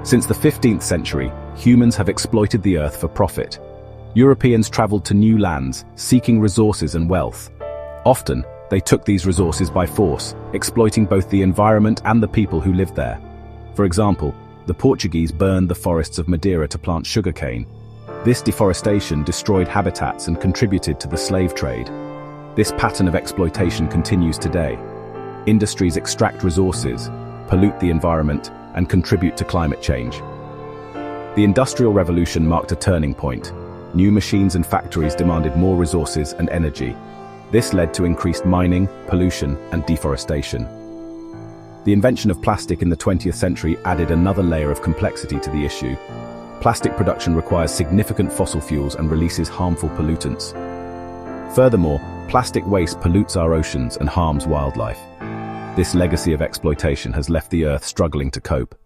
Since the 15th century, humans have exploited the earth for profit. Europeans traveled to new lands, seeking resources and wealth. Often, they took these resources by force, exploiting both the environment and the people who lived there. For example, the Portuguese burned the forests of Madeira to plant sugarcane. This deforestation destroyed habitats and contributed to the slave trade. This pattern of exploitation continues today. Industries extract resources, pollute the environment, and contribute to climate change. The Industrial Revolution marked a turning point. New machines and factories demanded more resources and energy. This led to increased mining, pollution, and deforestation. The invention of plastic in the 20th century added another layer of complexity to the issue. Plastic production requires significant fossil fuels and releases harmful pollutants. Furthermore, plastic waste pollutes our oceans and harms wildlife. This legacy of exploitation has left the Earth struggling to cope.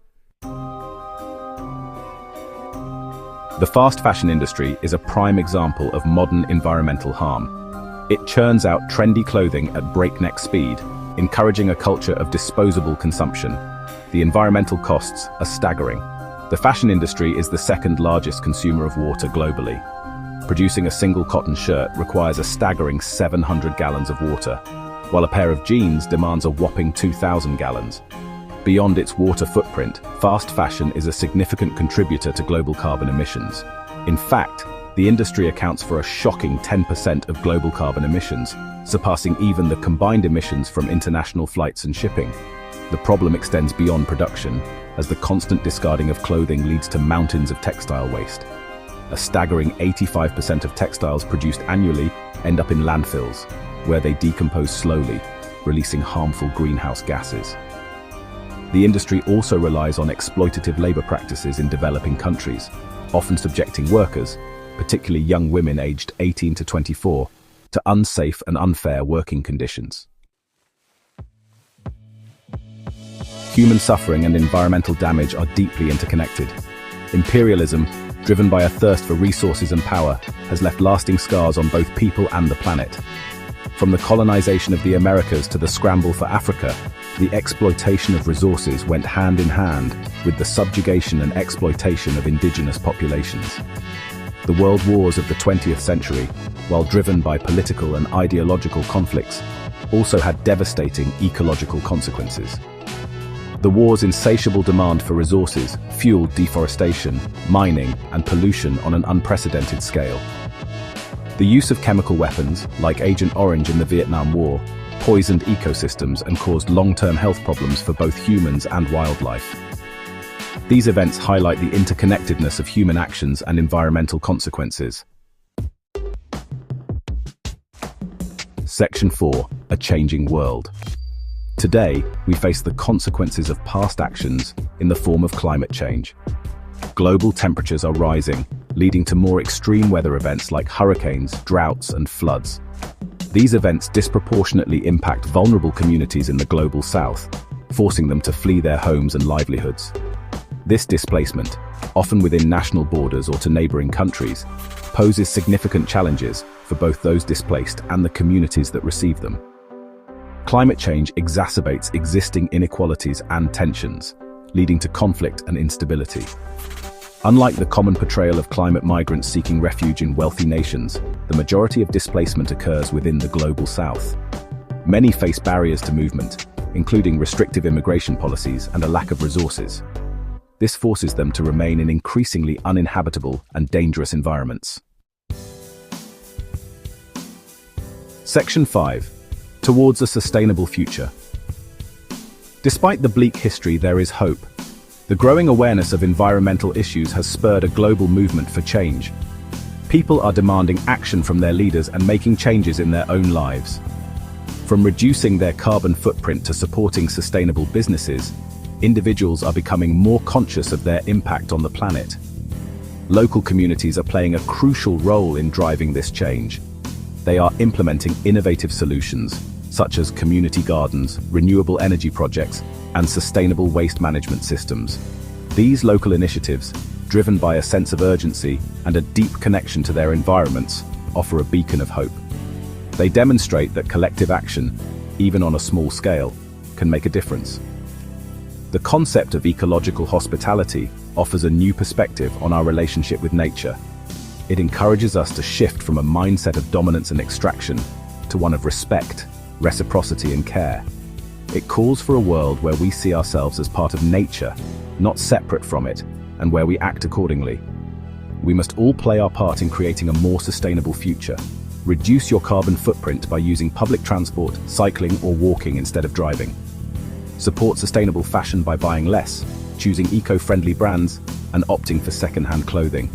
The fast fashion industry is a prime example of modern environmental harm. It churns out trendy clothing at breakneck speed, encouraging a culture of disposable consumption. The environmental costs are staggering. The fashion industry is the second largest consumer of water globally. Producing a single cotton shirt requires a staggering 700 gallons of water, while a pair of jeans demands a whopping 2,000 gallons. Beyond its water footprint, fast fashion is a significant contributor to global carbon emissions. In fact, the industry accounts for a shocking 10% of global carbon emissions, surpassing even the combined emissions from international flights and shipping. The problem extends beyond production, as the constant discarding of clothing leads to mountains of textile waste. A staggering 85% of textiles produced annually end up in landfills, where they decompose slowly, releasing harmful greenhouse gases. The industry also relies on exploitative labor practices in developing countries, often subjecting workers, particularly young women aged 18 to 24, to unsafe and unfair working conditions. Human suffering and environmental damage are deeply interconnected. Imperialism, driven by a thirst for resources and power, has left lasting scars on both people and the planet. From the colonization of the Americas to the scramble for Africa, the exploitation of resources went hand in hand with the subjugation and exploitation of indigenous populations. The world wars of the 20th century, while driven by political and ideological conflicts, also had devastating ecological consequences. The war's insatiable demand for resources fueled deforestation, mining, and pollution on an unprecedented scale. The use of chemical weapons, like Agent Orange in the Vietnam War, poisoned ecosystems and caused long-term health problems for both humans and wildlife. These events highlight the interconnectedness of human actions and environmental consequences. Section 4. A changing world. Today, we face the consequences of past actions in the form of climate change. Global temperatures are rising, leading to more extreme weather events like hurricanes, droughts, and floods. These events disproportionately impact vulnerable communities in the global south, forcing them to flee their homes and livelihoods. This displacement, often within national borders or to neighboring countries, poses significant challenges for both those displaced and the communities that receive them. Climate change exacerbates existing inequalities and tensions, leading to conflict and instability. Unlike the common portrayal of climate migrants seeking refuge in wealthy nations, the majority of displacement occurs within the global south. Many face barriers to movement, including restrictive immigration policies and a lack of resources. This forces them to remain in increasingly uninhabitable and dangerous environments. Section 5. Towards a sustainable future. Despite the bleak history, there is hope. The growing awareness of environmental issues has spurred a global movement for change. People are demanding action from their leaders and making changes in their own lives. From reducing their carbon footprint to supporting sustainable businesses, individuals are becoming more conscious of their impact on the planet. Local communities are playing a crucial role in driving this change. They are implementing innovative solutions, such as community gardens, renewable energy projects, and sustainable waste management systems. These local initiatives, driven by a sense of urgency and a deep connection to their environments, offer a beacon of hope. They demonstrate that collective action, even on a small scale, can make a difference. The concept of ecological hospitality offers a new perspective on our relationship with nature. It encourages us to shift from a mindset of dominance and extraction to one of respect, reciprocity, and care. It calls for a world where we see ourselves as part of nature, not separate from it, and where we act accordingly. We must all play our part in creating a more sustainable future. Reduce your carbon footprint by using public transport, cycling, or walking instead of driving. Support sustainable fashion by buying less, choosing eco-friendly brands, and opting for second-hand clothing.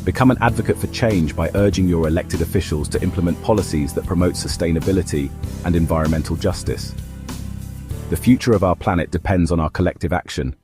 Become an advocate for change by urging your elected officials to implement policies that promote sustainability and environmental justice. The future of our planet depends on our collective action,